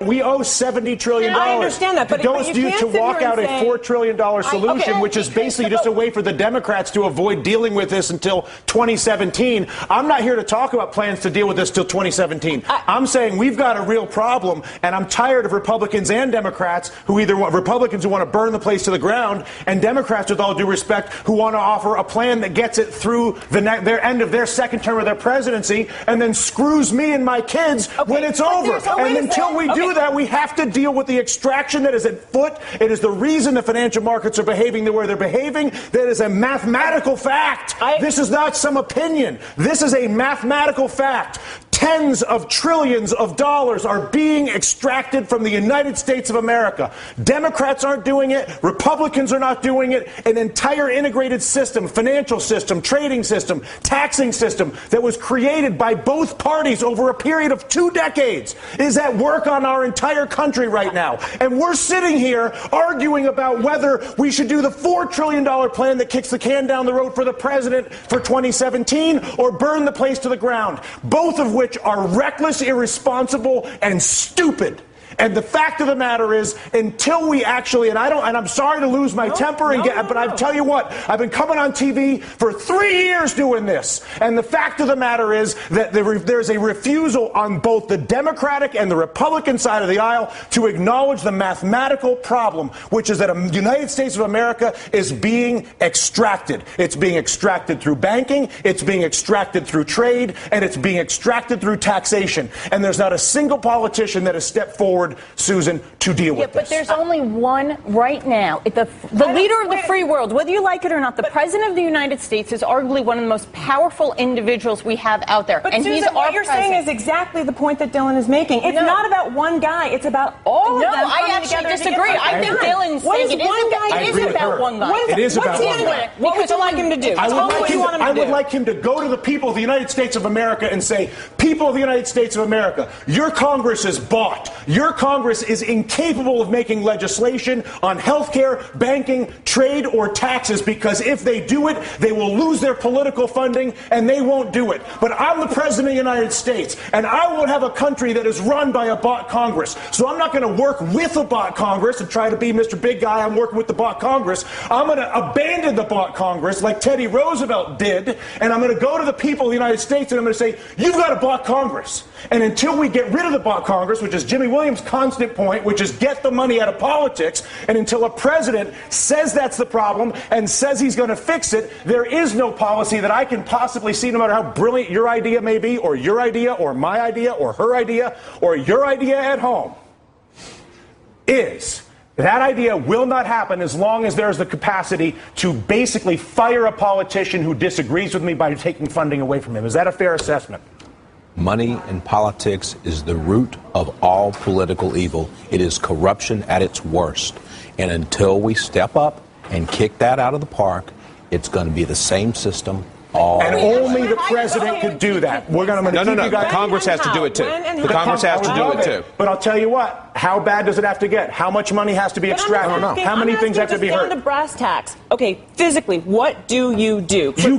We owe $70 trillion. I understand that, but to walk out a $4 trillion solution, which is basically just a way for the Democrats to avoid dealing with this until 2017. I'm not here to talk about plans to deal with this till 2017. I'm saying we've got a real problem, and I'm tired of Republicans and Democrats who either want Republicans who want to burn the place to the ground, and Democrats, with all due respect, who want to offer a plan that gets it through their end of their second term of their presidency, and then screws me and my kids when it's over. And until we do that, we have to deal with the extraction that is at foot. It is the reason the financial markets are behaving the way they're behaving. That is a mathematical fact. This is not some opinion. This is a mathematical fact. Tens of trillions of dollars are being extracted from the United States of America. Democrats aren't doing it. Republicans are not doing it. An entire integrated system, financial system, trading system, taxing system that was created by both parties over a period of 2 decades is at work on our entire country right now. And we're sitting here arguing about whether we should do the $4 trillion plan that kicks the can down the road for the president for 2017 or burn the place to the ground, both of which are reckless, irresponsible, and stupid. And the fact of the matter is, until we actually, and I'm sorry to lose my temper, but I tell you what, I've been coming on TV for 3 years doing this. And the fact of the matter is that there's a refusal on both the Democratic and the Republican side of the aisle to acknowledge the mathematical problem, which is that the United States of America is being extracted. It's being extracted through banking, it's being extracted through trade, and it's being extracted through taxation. And there's not a single politician that has stepped forward, Susan, to deal with this. But there's only one right now. The leader of the free world, whether you like it or not, the President of the United States is arguably one of the most powerful individuals we have out there. But and Susan, he's what you're saying is exactly the point that Dylan is making. It's not about one guy. It's about all of them. No, I actually disagree. I think Dylan's saying it is about one guy. It is about one guy. What would you like him to do? I would like him to go to the people of the United States of America and say, people of the United States of America, your Congress is bought. Your Congress is incapable of making legislation on health care, banking, trade, or taxes, because if they do it, they will lose their political funding, and they won't do it. But I'm the President of the United States, and I won't have a country that is run by a bought Congress. So I'm not going to work with a bought Congress and try to be Mr. Big Guy. I'm working with the bought Congress. I'm going to abandon the bought Congress like Teddy Roosevelt did, and I'm going to go to the people of the United States, and I'm going to say, you've got a bought Congress. And until we get rid of the bought Congress, which is Jimmy Williams' constant point, which is get the money out of politics, and until a president says that's the problem and says he's going to fix it, there is no policy that I can possibly see, no matter how brilliant your idea may be, or your idea, or my idea, or her idea, or your idea at home, is that idea will not happen as long as there's the capacity to basically fire a politician who disagrees with me by taking funding away from him. Is that a fair assessment? Money in politics is the root of all political evil. It is corruption at its worst. And until we step up and kick that out of the park, it's going to be the same system all and only the president could do that. We're going to No. Congress has to do it too. The Congress has to do it too. But I'll tell you what. How bad does it have to get? How much money has to be extracted? How many things have to be heard? Down to brass tacks. Okay, physically, what do? You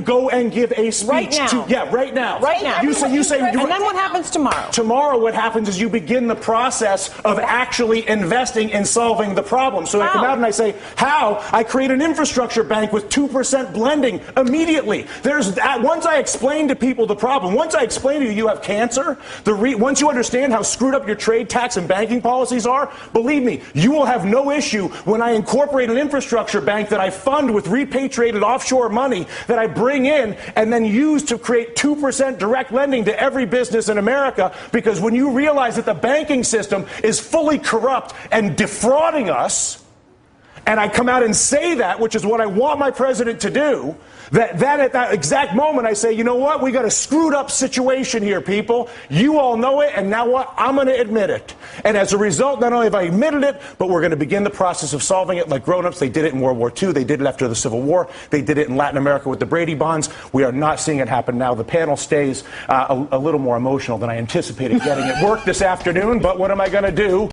go and give a speech right now. Right now. Right now. You say. And then what happens tomorrow? Tomorrow, what happens is you begin the process of actually investing in solving the problem. So I come out and I say, how? I create an infrastructure bank with 2% blending immediately. Once I explain to people the problem, once I explain to you have cancer, once you understand how screwed up your trade, tax, and banking policies are, believe me, you will have no issue when I incorporate an infrastructure bank that I fund with repatriated offshore money that I bring in and then use to create 2% direct lending to every business in America. Because when you realize that the banking system is fully corrupt and defrauding us, and I come out and say that, which is what I want my president to do, that at that exact moment I say, you know what, we got a screwed up situation here, people. You all know it, and now what? I'm going to admit it. And as a result, not only have I admitted it, but we're going to begin the process of solving it like grown-ups. They did it in World War II. They did it after the Civil War. They did it in Latin America with the Brady bonds. We are not seeing it happen now. The panel stays a little more emotional than I anticipated getting at work this afternoon, but what am I going to do?